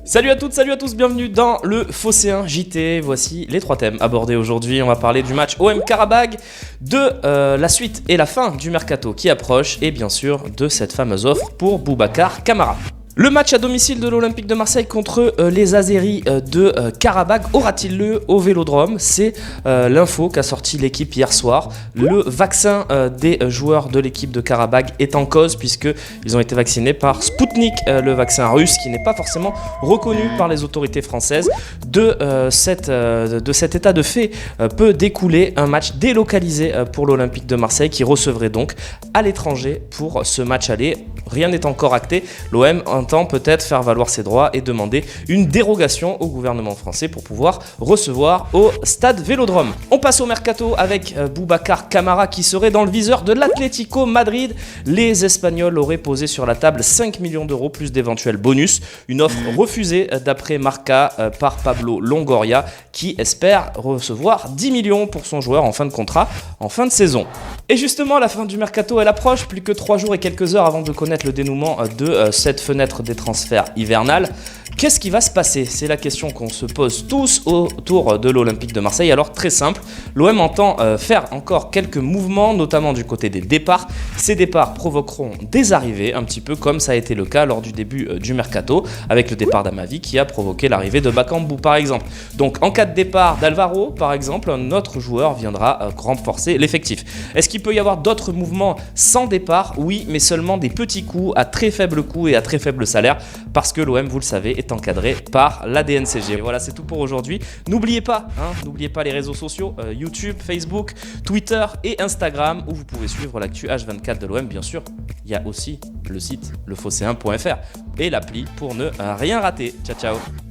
Salut à toutes, salut à tous, bienvenue dans le Phocéen JT. Voici les 3 thèmes abordés aujourd'hui. On va parler du match OM Karabag, de la suite et la fin du mercato qui approche et bien sûr de cette fameuse offre pour Boubacar Kamara. Le match à domicile de l'Olympique de Marseille contre les Azéris de Karabag aura-t-il lieu au Vélodrome ? C'est l'info qu'a sorti l'équipe hier soir. Le vaccin des joueurs de l'équipe de Karabag est en cause puisqu'ils ont été vaccinés par Sputnik, le vaccin russe qui n'est pas forcément reconnu par les autorités françaises. De cet état de fait peut découler un match délocalisé pour l'Olympique de Marseille qui recevrait donc à l'étranger pour ce match aller. Rien n'est encore acté. L'OM entend peut-être faire valoir ses droits et demander une dérogation au gouvernement français pour pouvoir recevoir au stade Vélodrome. On passe au mercato avec Boubacar Kamara qui serait dans le viseur de l'Atlético Madrid. Les Espagnols auraient posé sur la table 5 millions d'euros plus d'éventuels bonus. Une offre refusée d'après Marca par Pablo Longoria qui espère recevoir 10 millions pour son joueur en fin de contrat, en fin de saison. Et justement, la fin du mercato, elle approche, plus que 3 jours et quelques heures avant de connaître le dénouement de cette fenêtre des transferts hivernales. Qu'est-ce qui va se passer ? C'est la question qu'on se pose tous autour de l'Olympique de Marseille. Alors très simple, l'OM entend faire encore quelques mouvements, notamment du côté des départs. Ces départs provoqueront des arrivées, un petit peu comme ça a été le cas lors du début du mercato, avec le départ d'Amavi qui a provoqué l'arrivée de Bakambu par exemple. Donc en cas de départ d'Alvaro par exemple, un autre joueur viendra renforcer l'effectif. Est-ce qu'il peut y avoir d'autres mouvements sans départ ? Oui, mais seulement des petits coups à très faible coût et à très faible salaire, parce que l'OM, vous le savez, est encadré par la DNCG. Et voilà, c'est tout pour aujourd'hui. N'oubliez pas les réseaux sociaux, YouTube, Facebook, Twitter et Instagram, où vous pouvez suivre l'actu H24 de l'OM. Bien sûr, il y a aussi le site lephocéen.fr et l'appli pour ne rien rater. Ciao, ciao.